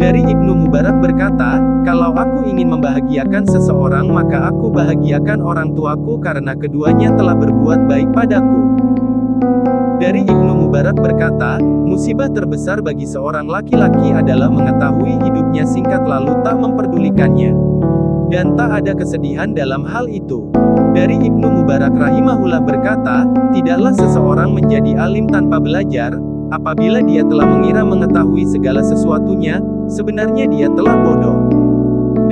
Dari Ibnu Mubarak berkata, kalau aku ingin membahagiakan seseorang maka aku bahagiakan orang tuaku karena keduanya telah berbuat baik padaku. Dari Ibnu Mubarak berkata, musibah terbesar bagi seorang laki-laki adalah mengetahui hidupnya singkat lalu tak memperdulikannya. Dan tak ada kesedihan dalam hal itu. Dari Ibnu Mubarak rahimahullah berkata, tidaklah seseorang menjadi alim tanpa belajar, apabila dia telah mengira mengetahui segala sesuatunya, sebenarnya dia telah bodoh.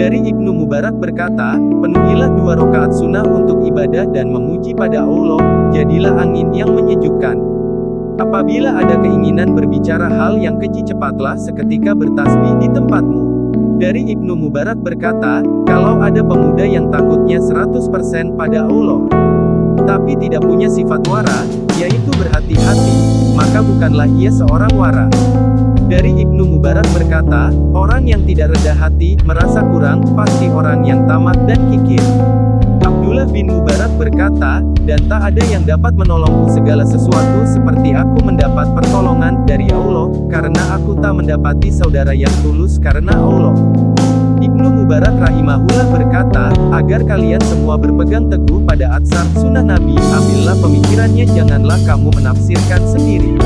Dari Ibnu Mubarak berkata, penuhilah 2 rakaat sunnah untuk ibadah dan memuji pada Allah, jadilah angin yang menyejukkan. Apabila ada keinginan berbicara hal yang keji cepatlah seketika bertasbih di tempatmu. Dari Ibnu Mubarak berkata, kalau ada pemuda yang takutnya 100% pada Allah, tapi tidak punya sifat wara, yaitu berhati-hati, maka bukanlah ia seorang wara. Dari Ibnu Mubarak berkata, orang yang tidak rendah hati, merasa kurang, pasti orang yang tamak dan kikir. Abdullah bin Mubarak berkata, dan tak ada yang dapat menolongku segala sesuatu seperti aku mendapat pertolongan dari Allah, karena aku tak mendapati saudara yang tulus karena Allah. Ibnu Mubarak rahimahullah berkata, agar kalian semua berpegang teguh pada atsar sunnah Nabi, ambillah pemikirannya, janganlah kamu menafsirkan sendiri.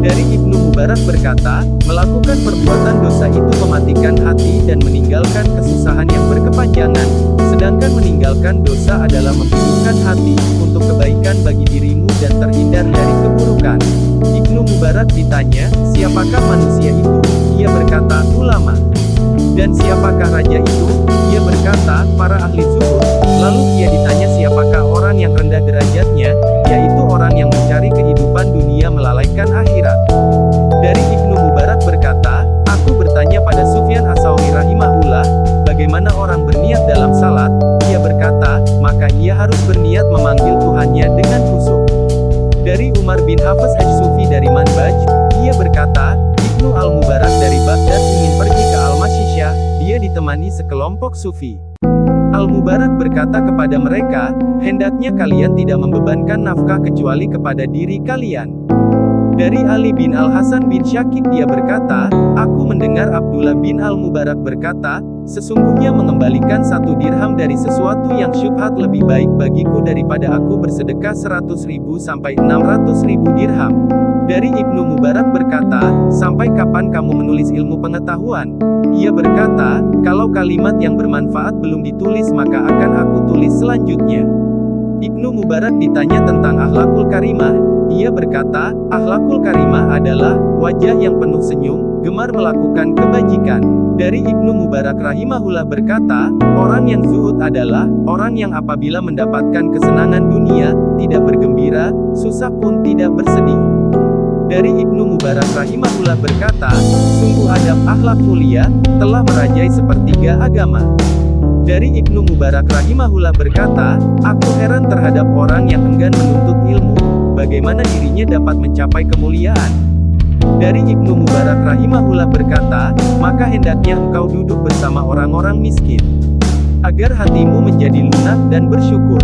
Dari Ibnu Mubarak berkata, melakukan perbuatan dosa itu mematikan hati dan meninggalkan kesusahan yang berkepanjangan, sedangkan meninggalkan dosa adalah menghidupkan hati, untuk kebaikan bagi dirimu dan terhindar dari keburukan. Ibnu Mubarak ditanya, siapakah manusia itu? Ia berkata, ulama. Dan siapakah raja itu? Ia berkata, para ahli zuhud. Lalu ia ditanya siapakah orang yang rendah derajatnya, yaitu orang yang mencari kehidupan dunia melalaikan akhirat. Dari Ibnu Mubarak berkata, aku bertanya pada Sufyan Ats-Tsauri rahimahullah, bagaimana orang berniat dalam salat? Ia berkata, maka ia harus berniat memanggil Tuhannya dengan khusyuk. Dari Umar bin Hafiz Asy-Syafi'i dari Manbaj, ia berkata, Ibnu Al-Mubarak dari Baghdad ingin pergi ke Al-Masyisyah, dia ditemani sekelompok sufi. Al-Mubarak berkata kepada mereka, hendaknya kalian tidak membebankan nafkah kecuali kepada diri kalian. Dari Ali bin Al-Hasan bin Syakik dia berkata, aku mendengar Abdullah bin Al-Mubarak berkata, sesungguhnya mengembalikan 1 dirham dari sesuatu yang syubhat lebih baik bagiku daripada aku bersedekah 100.000 sampai 600.000 dirham. Dari Ibnu Mubarak berkata, sampai kapan kamu menulis ilmu pengetahuan? Ia berkata, kalau kalimat yang bermanfaat belum ditulis maka akan aku tulis selanjutnya. Ibnu Mubarak ditanya tentang akhlakul karimah, ia berkata, akhlakul karimah adalah wajah yang penuh senyum, gemar melakukan kebajikan. Dari Ibnu Mubarak rahimahullah berkata, orang yang zuhud adalah orang yang apabila mendapatkan kesenangan dunia, tidak bergembira, susah pun tidak bersedih. Dari Ibnu Mubarak rahimahullah berkata, sungguh adab akhlak mulia, telah merajai sepertiga agama. Dari Ibnu Mubarak rahimahullah berkata, aku heran terhadap orang yang enggan menuntut ilmu, bagaimana dirinya dapat mencapai kemuliaan. Dari Ibnu Mubarak rahimahullah berkata, maka hendaknya engkau duduk bersama orang-orang miskin, agar hatimu menjadi lunak dan bersyukur.